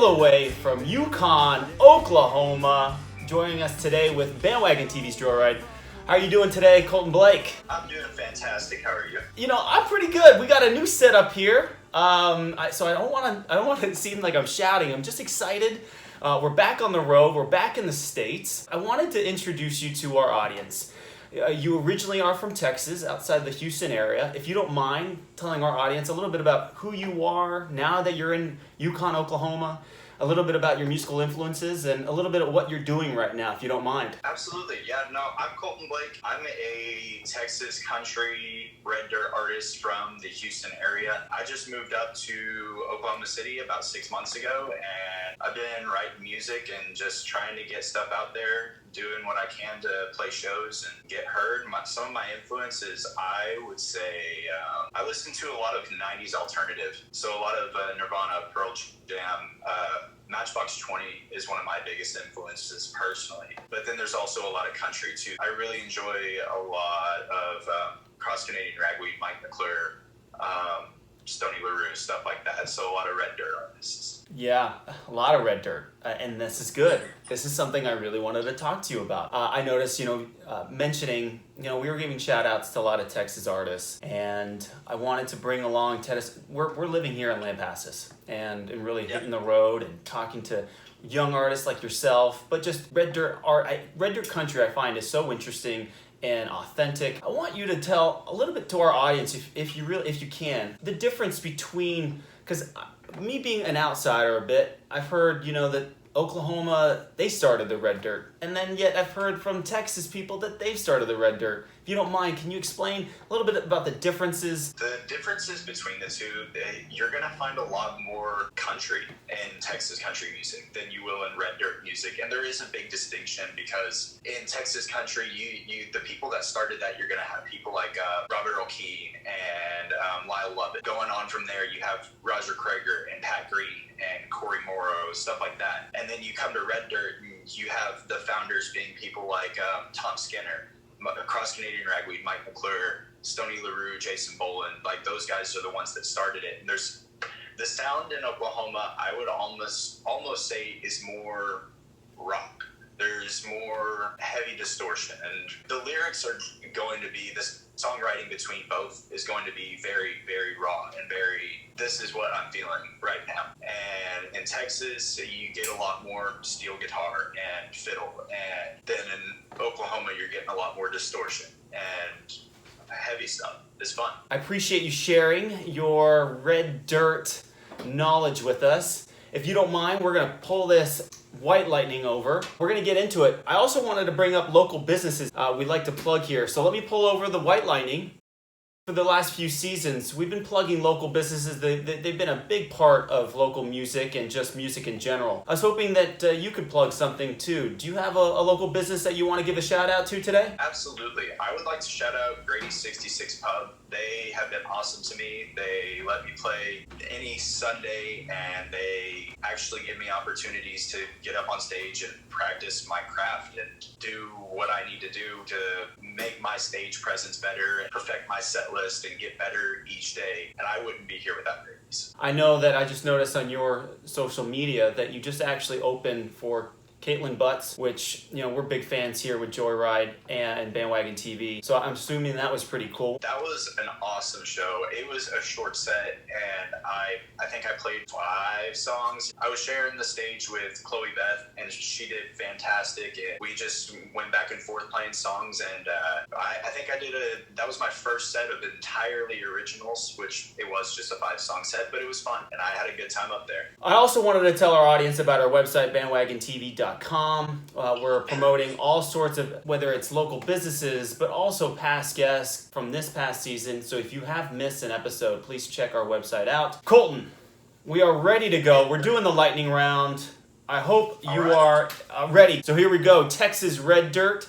all the way from Yukon, Oklahoma, joining us today with Bandwagon TV's Joyride. How are you doing today, Colton Blake? I'm doing fantastic. How are you? You know, I'm pretty good. We got a new setup here, so I don't want to seem like I'm shouting. I'm just excited. We're back on the road. We're back in the States. I wanted to introduce you to our audience. You originally are from Texas, outside the Houston area. If you don't mind telling our audience a little bit about who you are now that you're in Yukon, Oklahoma, a little bit about your musical influences, and a little bit of what you're doing right now, if you don't mind. Absolutely. Yeah, no, I'm Colton Blake. I'm a Texas country red dirt artist from the Houston area. I just moved up to Oklahoma City about 6 months ago, and I've been writing music and just trying to get stuff out there, doing what I can to play shows and get heard. Some of my influences, I would say, I listen to a lot of 90s alternative. So a lot of Nirvana, Pearl Jam, Matchbox 20 is one of my biggest influences personally. But then there's also a lot of country too. I really enjoy a lot of Cross-Canadian Ragweed, Mike McClure, Stony LaRue, stuff like that. So a lot of red dirt artists. Yeah, a lot of red dirt, and this is good. This is something I really wanted to talk to you about. I noticed, mentioning, we were giving shout outs to a lot of Texas artists, and I wanted to bring along Texas. We're living here in Lampasas, and really hitting the road and talking to young artists like yourself, but just red dirt art. Red dirt country I find is so interesting and authentic. I want you to tell a little bit to our audience, if you can, the difference between, because me being an outsider a bit, I've heard, that Oklahoma, they started the red dirt. And then yet I've heard from Texas people that they've started the red dirt. If you don't mind, can you explain a little bit about the differences? The differences between the two, you're going to find a lot more country in Texas country music than you will in red dirt music. And there is a big distinction because in Texas country, the people that started that, you're going to have people like Robert O'Kee and Lyle Lovett. Going on from there, you have Roger Krager and Pat Green and Corey Morrow, stuff like that. And then you come to red dirt and you have the founders being people like Tom Skinner, Cross-Canadian Ragweed, Mike McClure, Stony LaRue, Jason Boland. Like, those guys are the ones that started it. And there's the sound in Oklahoma, I would almost say, is more rock. There's more heavy distortion, and the lyrics are going to be, this songwriting between both is going to be very, very raw and very, this is what I'm feeling right now. And in Texas, you get a lot more steel guitar and fiddle, and then in Oklahoma, you're getting a lot more distortion and heavy stuff. It's fun. I appreciate you sharing your red dirt knowledge with us. If you don't mind, we're going to pull this White Lightning over. We're going to get into it. I also wanted to bring up local businesses we'd like to plug here. So let me pull over the White Lightning. For the last few seasons, we've been plugging local businesses. They've been a big part of local music and just music in general. I was hoping that you could plug something too. Do you have a local business that you want to give a shout out to today? Absolutely. I would like to shout out Grady 66 Pub. They have been awesome to me. They let me play any Sunday, and they actually give me opportunities to get up on stage and practice my craft and do what I need to do to make my stage presence better and perfect my set list and get better each day. And I wouldn't be here without Grady's. I know that I just noticed on your social media that you just actually opened for Caitlin Butts, which, we're big fans here with Joyride and Bandwagon TV. So I'm assuming that was pretty cool. That was an awesome show. It was a short set, and I think I played 5 songs. I was sharing the stage with Chloe Beth, and she did fantastic. And we just went back and forth playing songs, and I think that was my first set of entirely originals, which it was just a 5-song set, but it was fun, and I had a good time up there. I also wanted to tell our audience about our website, bandwagontv.com. We're promoting all sorts of, whether it's local businesses, but also past guests from this past season. So if you have missed an episode, please check our website out. Colton, we are ready to go. We're doing the lightning round. I hope you are ready. So here we go. Texas red dirt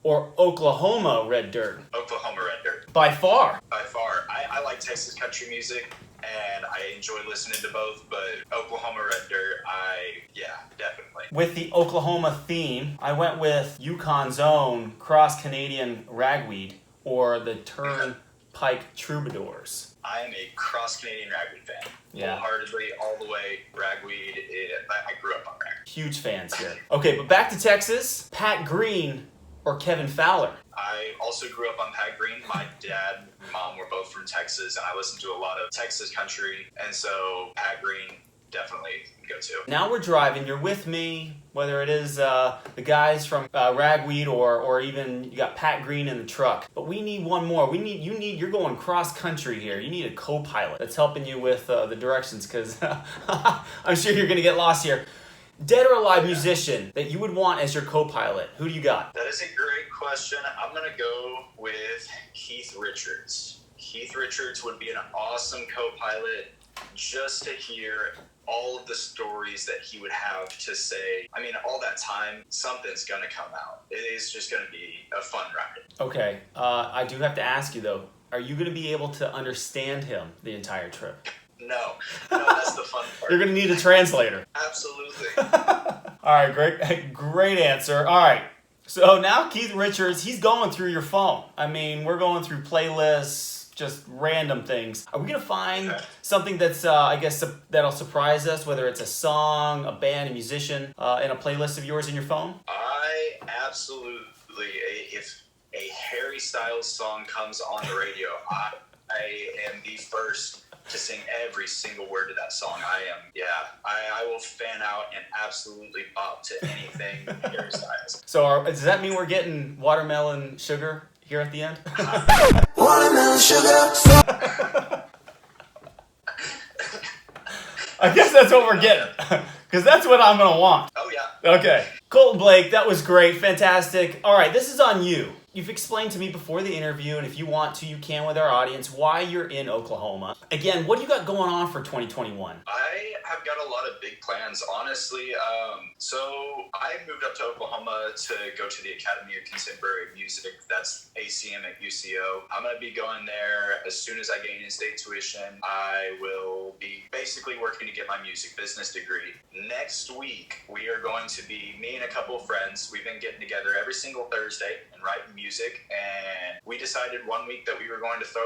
or Oklahoma red dirt? Oklahoma red dirt. By far. By far. I like Texas country music, and I enjoy listening to both, but Oklahoma red dirt, definitely. With the Oklahoma theme, I went with Yukon's own Cross-Canadian Ragweed, or the Turnpike Troubadours. I am a Cross-Canadian Ragweed fan. Yeah. Wholeheartedly, all the way. Ragweed, Huge fans here. Okay, but back to Texas. Pat Green or Kevin Fowler? I also grew up on Pat Green. My dad and mom were both from Texas, and I listened to a lot of Texas country, and so Pat Green definitely go to. Now we're driving. You're with me, whether it is the guys from Ragweed or even you got Pat Green in the truck. But we need one more. You're going cross country here. You need a co-pilot that's helping you with the directions, because I'm sure you're going to get lost here. Dead or alive musician that you would want as your co-pilot. Who do you got? That is a great question. I'm going to go with Keith Richards. Keith Richards would be an awesome co-pilot, just to hear all of the stories that he would have to say. I mean, all that time, something's going to come out. It is just going to be a fun ride. Okay. I do have to ask you, though. Are you going to be able to understand him the entire trip? No, that's the fun part. You're going to need a translator. Absolutely. All right, great answer. All right, so now Keith Richards, he's going through your phone. I mean, we're going through playlists, just random things. Are we going to find something that's, I guess, that'll surprise us, whether it's a song, a band, a musician, in a playlist of yours in your phone? I absolutely, if a Harry Styles song comes on the radio, I am the first to sing every single word to that song. I will fan out and absolutely bop to anything Harry Styles. So does that mean we're getting watermelon sugar here at the end? Watermelon sugar. I guess that's what we're getting, because that's what I'm going to want. Oh, yeah. Okay. Colton Blake, that was great. Fantastic. All right, this is on you. You've explained to me before the interview, and if you want to, you can with our audience, why you're in Oklahoma. Again, what do you got going on for 2021? I have got a lot of big plans, honestly. So I moved up to Oklahoma to go to the Academy of Contemporary Music. That's ACM at UCO. I'm going to be going there as soon as I gain in-state tuition. I will be basically working to get my music business degree. Next week, we are going to be, me and a couple of friends, we've been getting together every single Thursday and writing music, and we decided one week that we were going to throw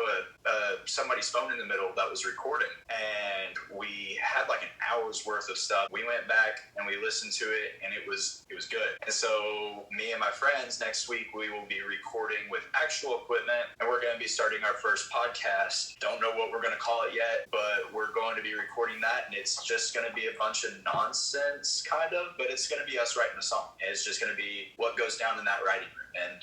somebody's phone in the middle that was recording, and we had like an hour's worth of stuff. We went back and we listened to it, and it was good. And so me and my friends, next week we will be recording with actual equipment, and we're going to be starting our first podcast. Don't know what we're going to call it yet, but we're going to be recording that, and it's just going to be a bunch of nonsense, kind of, but it's going to be us writing a song. And it's just going to be what goes down in that writing room, and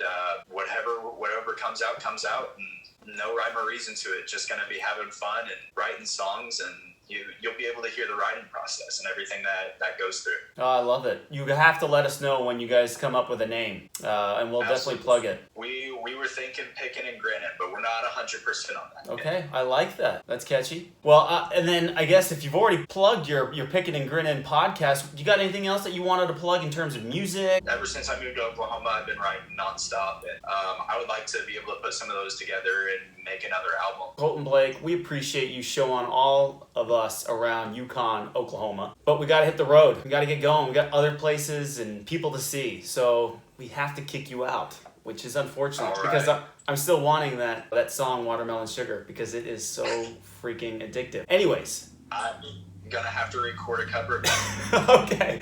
whatever comes out, and no rhyme or reason to it. Just going to be having fun and writing songs, and you'll be able to hear the writing process and everything that goes through. Oh, I love it. You have to let us know when you guys come up with a name, and we'll definitely plug it. We were thinking Pickin' and Grinnin', but we're not 100% on that. Okay, I like that. That's catchy. Well, and then I guess if you've already plugged your Pickin' and Grinnin' podcast, you got anything else that you wanted to plug in terms of music? Ever since I moved to Oklahoma, I've been writing nonstop, and I would like to be able to put some of those together and make another album. Colton Blake, we appreciate you showing all of us around Yukon, Oklahoma, but we got to hit the road. We got to get going. We got other places and people to see, so we have to kick you out, which is unfortunate, because I'm still wanting that song Watermelon Sugar, because it is so freaking addictive. Anyways, I'm gonna have to record a cover. Okay,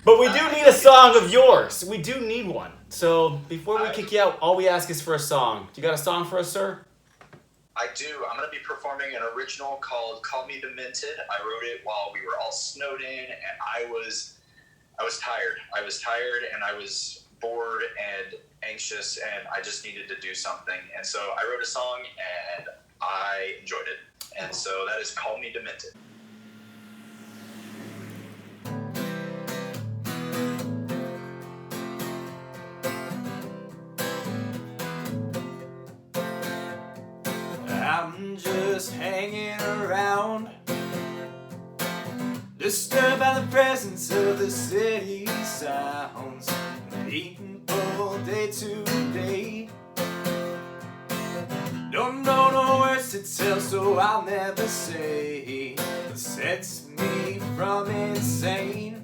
but we do need a song of yours. We do need one. So before we kick you out, all we ask is for a song. Do you got a song for us, sir? I do. I'm going to be performing an original called Me Demented. I wrote it while we were all snowed in, and I was tired. I was tired, and I was bored and anxious, and I just needed to do something. And so I wrote a song, and I enjoyed it. And so that is Call Me Demented. I'm just hanging around, disturbed by the presence of the city sounds, people day to day. Don't know no words to tell, so I'll never say what sets me from insane.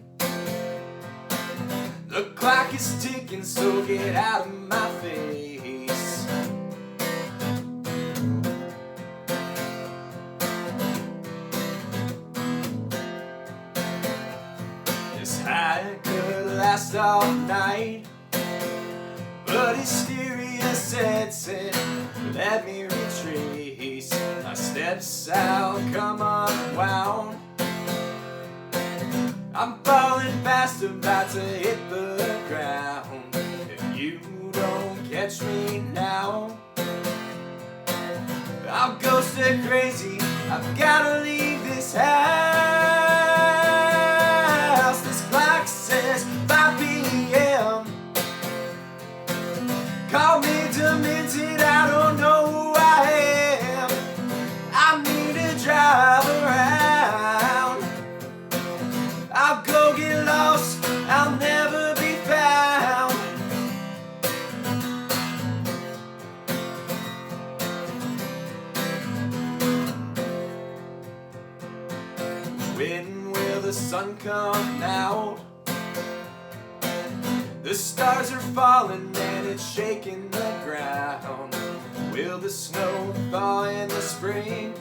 The clock is ticking, so get out of my face. This high could last all night, but hysteria sets in. Let me retrace my steps, I'll come unwound. I'm falling fast, about to hit the ground. If you don't catch me now, I'll go stir crazy. I've gotta leave this house. This clock says 5 p.m. Call me demented, I don't know who I am. I need to drive around. I'll go get lost, I'll never be found. When will the sun come out? The stars are falling and it's shaking the ground. Will the snow thaw in the spring?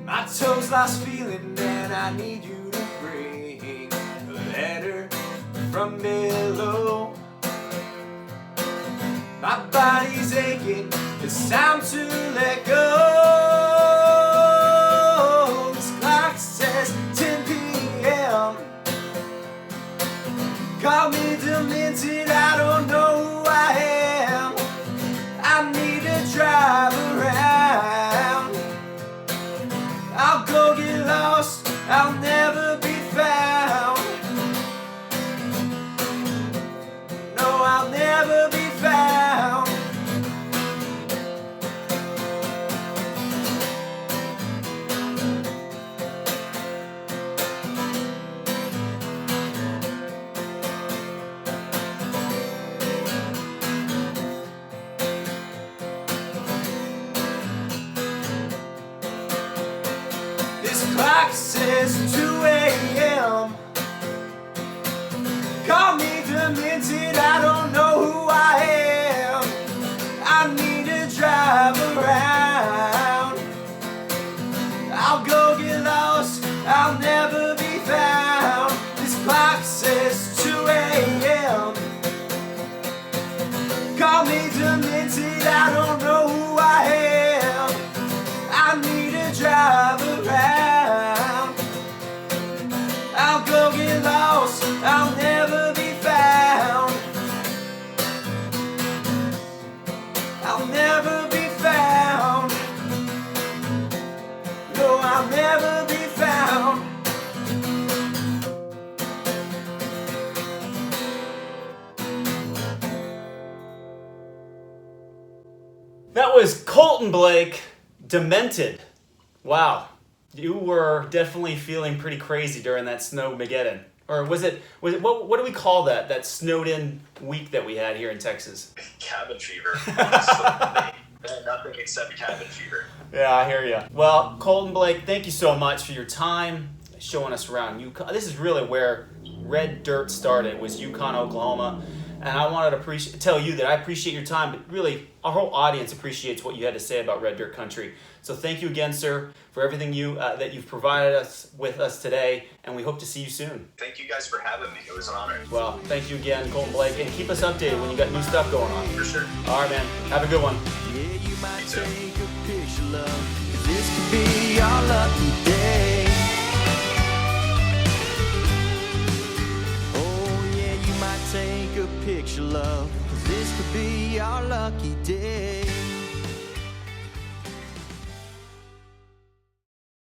My toes lost feeling and I need you to bring a letter from below. My body's aching, it's time to let go. This clock says 10 p.m. Call me demented, I don't know who I am. I need to drive around. I'll go get lost, I'll never be found. No, I'll never be found. Clock says 2 a.m. Call me demented, I don't know who I am. I need to drive around. I'll go get lost, I'll never be found. This clock says 2 a.m. Call me demented, I don't know who I am. I need to drive around. I'll go get lost, I'll never be found. I'll never be found. No, I'll never be found. That was Colton Blake, Demented. Wow, you were definitely feeling pretty crazy during that Snowmageddon. Or was it what do we call that? That snowed in week that we had here in Texas? Cabin fever. Honestly, nothing except cabin fever. Yeah, I hear you. Well, Colton Blake, thank you so much for your time showing us around Yukon. This is really where Red Dirt started, was Yukon, Oklahoma. And I wanted to tell you that I appreciate your time, but really our whole audience appreciates what you had to say about Red Dirt Country. So thank you again, sir, for everything that you've provided us with us today, and we hope to see you soon. Thank you guys for having me. It was an honor. Well, thank you again, Colton Blake, and keep us updated when you got new stuff going on. For sure. All right, man. Have a good one. Yeah, you might take a picture, love, 'cause this could be our lucky day. Oh yeah, you might take a picture, love, 'cause this could be our lucky day.